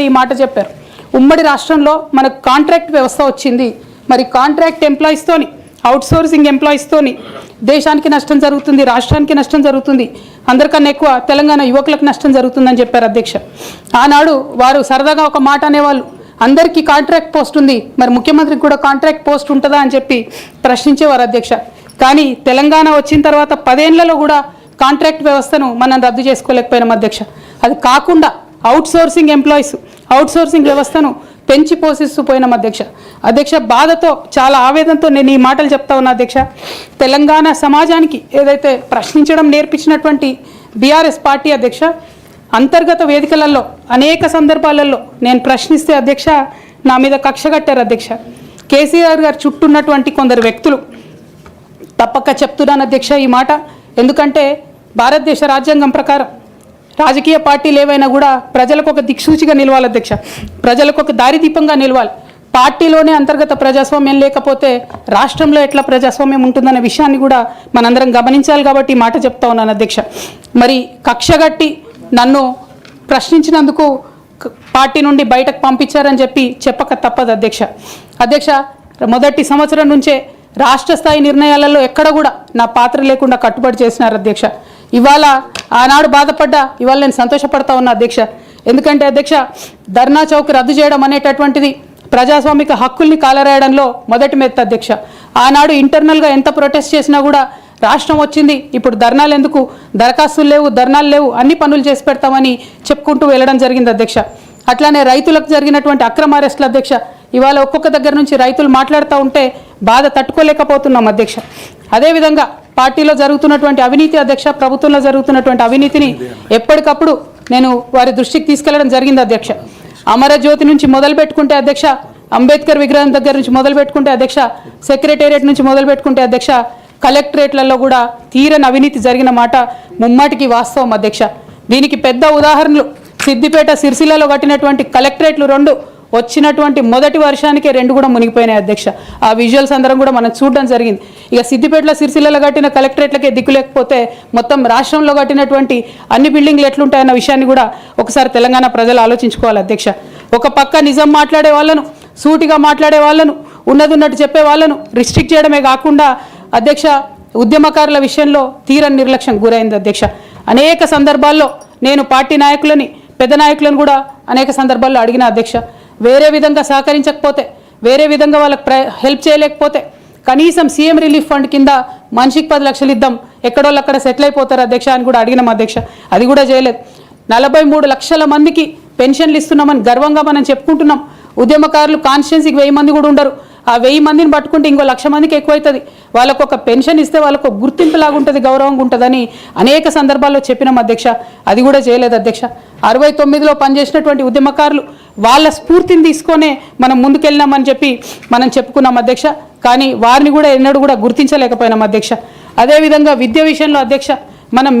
ఈ మాట చెప్పారు. ఉమ్మడి రాష్ట్రంలో మనకు కాంట్రాక్ట్ వ్యవస్థ వచ్చింది. మరి కాంట్రాక్ట్ ఎంప్లాయీస్ తోని అవుట్సోర్సింగ్ ఎంప్లాయీస్ తోని దేశానికి నష్టం జరుగుతుంది, రాష్ట్రానికి నష్టం జరుగుతుంది, అందరికన్నా ఎక్కువ తెలంగాణ యువకులకు నష్టం జరుగుతుందని చెప్పారు అధ్యక్ష. ఆనాడు వారు సరదాగా ఒక మాట అనేవాళ్ళు, అందరికీ కాంట్రాక్ట్ పోస్ట్ ఉంది, మరి ముఖ్యమంత్రికి కూడా కాంట్రాక్ట్ పోస్ట్ ఉంటుందా అని చెప్పి ప్రశ్నించేవారు అధ్యక్ష. కానీ తెలంగాణ వచ్చిన తర్వాత 10 ఏళ్లలో కూడా కాంట్రాక్ట్ వ్యవస్థను మనం రద్దు చేసుకోలేకపోయినాం అధ్యక్ష. అది కాకుండా అవుట్సోర్సింగ్ ఎంప్లాయీస్ అవుట్సోర్సింగ్ వ్యవస్థను పెంచి పోషిస్తూ పోయినాం అధ్యక్ష. బాధతో చాలా ఆవేదనతో నేను ఈ మాటలు చెప్తా ఉన్నా అధ్యక్ష. తెలంగాణ సమాజానికి ఏదైతే ప్రశ్నించడం నేర్పించినటువంటి బీఆర్ఎస్ పార్టీ అధ్యక్ష, అంతర్గత వేదికలలో అనేక సందర్భాలలో నేను ప్రశ్నిస్తే అధ్యక్ష నా మీద కక్ష కట్టారు అధ్యక్ష. కేసీఆర్ గారు చుట్టూ ఉన్నటువంటి కొందరు వ్యక్తులు, తప్పక చెప్తున్నాను అధ్యక్ష ఈ మాట, ఎందుకంటే భారతదేశ రాజ్యాంగం ప్రకారం రాజకీయ పార్టీలు ఏవైనా కూడా ప్రజలకు ఒక దిక్సూచిగా నిలవాలి అధ్యక్ష, ప్రజలకు ఒక దారిదీపంగా నిలవాలి. పార్టీలోనే అంతర్గత ప్రజాస్వామ్యం లేకపోతే రాష్ట్రంలో ఎట్లా ప్రజాస్వామ్యం ఉంటుందనే విషయాన్ని కూడా మనందరం గమనించాలి. కాబట్టి ఈ మాట చెప్తా ఉన్నాను అధ్యక్ష. మరి కక్షగట్టి నన్ను ప్రశ్నించినందుకు పార్టీ నుండి బయటకు పంపించారని చెప్పి చెప్పక తప్పదు అధ్యక్ష. మొదటి సంవత్సరం నుంచే రాష్ట్ర స్థాయి నిర్ణయాలలో ఎక్కడ కూడా నా పాత్ర లేకుండా కట్టుబడి చేసినారు అధ్యక్ష. ఇవాళ ఆనాడు బాధపడ్డా ఇవాళ నేను సంతోషపడతా ఉన్నా అధ్యక్ష. ఎందుకంటే అధ్యక్ష, ధర్నా చౌక్ రద్దు చేయడం అనేటటువంటిది ప్రజాస్వామిక హక్కుల్ని కాలరాయడంలో మొదటి మెత్త అధ్యక్ష. ఆనాడు ఇంటర్నల్గా ఎంత ప్రొటెస్ట్ చేసినా కూడా రాష్ట్రం వచ్చింది, ఇప్పుడు ధర్నాలు ఎందుకు, దరఖాస్తులు లేవు, ధర్నాలు లేవు, అన్ని పనులు చేసి పెడతామని చెప్పుకుంటూ వెళ్ళడం జరిగింది అధ్యక్ష. అట్లానే రైతులకు జరిగినటువంటి అక్రమ అరెస్టులు అధ్యక్ష, ఇవాళ ఒక్కొక్క దగ్గర నుంచి రైతులు మాట్లాడుతూ ఉంటే బాధ తట్టుకోలేకపోతున్నాం అధ్యక్ష. అదేవిధంగా పార్టీలో జరుగుతున్నటువంటి అవినీతి అధ్యక్ష, ప్రభుత్వంలో జరుగుతున్నటువంటి అవినీతిని ఎప్పటికప్పుడు నేను వారి దృష్టికి తీసుకెళ్లడం జరిగింది అధ్యక్ష. అమరజ్యోతి నుంచి మొదలు పెట్టుకుంటే అధ్యక్ష, అంబేద్కర్ విగ్రహం దగ్గర నుంచి మొదలు పెట్టుకుంటే అధ్యక్ష, సెక్రటేరియట్ నుంచి మొదలు పెట్టుకుంటే అధ్యక్ష, కలెక్టరేట్లలో కూడా తీరని అవినీతి జరిగిన మాట ముమ్మాటికి వాస్తవం అధ్యక్ష. దీనికి పెద్ద ఉదాహరణలు సిద్దిపేట, సిరిసిల్లలో కట్టినటువంటి కలెక్టరేట్లు 2 వచ్చినటువంటి మొదటి వర్షానికే 2 కూడా మునిగిపోయినాయి అధ్యక్ష. ఆ విజువల్స్ అందరం కూడా మనం చూడడం జరిగింది. ఇక సిద్దిపేటలో, సిరిసిల్లలో కట్టిన కలెక్టరేట్లకే దిక్కు లేకపోతే మొత్తం రాష్ట్రంలో కట్టినటువంటి అన్ని బిల్డింగ్లు ఎట్లుంటాయన్న విషయాన్ని కూడా ఒకసారి తెలంగాణ ప్రజలు ఆలోచించుకోవాలి అధ్యక్ష. ఒక పక్క నిజం మాట్లాడే వాళ్ళను, సూటిగా మాట్లాడే వాళ్ళను, ఉన్నది ఉన్నట్టు చెప్పే వాళ్ళను రిస్ట్రిక్ట్ చేయడమే కాకుండా అధ్యక్ష, ఉద్యమకారుల విషయంలో తీరని నిర్లక్ష్యం గురైంది అధ్యక్ష. అనేక సందర్భాల్లో నేను పార్టీ నాయకులని, పెద్ద నాయకులను కూడా అనేక సందర్భాల్లో అడిగిన అధ్యక్ష. వేరే విధంగా సహకరించకపోతే, వేరే విధంగా వాళ్ళకి హెల్ప్ చేయలేకపోతే కనీసం సీఎం రిలీఫ్ ఫండ్ కింద మనిషికి 10 లక్షలు ఇద్దాం, ఎక్కడోళ్ళు అక్కడ సెటిల్ అయిపోతారు అధ్యక్ష అని కూడా అడిగినాం అధ్యక్ష. అది కూడా చేయలేదు. 43 లక్షల మందికి పెన్షన్లు ఇస్తున్నామని గర్వంగా మనం చెప్పుకుంటున్నాం. ఉద్యమకారులు కాన్స్టిట్యున్సీకి 1000 మంది కూడా ఉండరు. ఆ 1000 మందిని పట్టుకుంటే ఇంకో 1,00,000 మందికి ఎక్కువవుతుంది. వాళ్ళకు ఒక పెన్షన్ ఇస్తే వాళ్ళకు గుర్తింపులాగా ఉంటుంది, గౌరవంగా ఉంటుందని అనేక సందర్భాల్లో చెప్పినాం అధ్యక్ష. అది కూడా చేయలేదు అధ్యక్ష. 69లో పనిచేసినటువంటి ఉద్యమకారులు వాళ్ళ స్ఫూర్తిని తీసుకొనే మనం ముందుకెళ్ళినామని చెప్పి మనం చెప్పుకున్నాం అధ్యక్ష. కానీ వారిని కూడా ఎన్నడూ కూడా గుర్తించలేకపోయినాం అధ్యక్ష. అదేవిధంగా విద్య విషయంలో అధ్యక్ష, మనం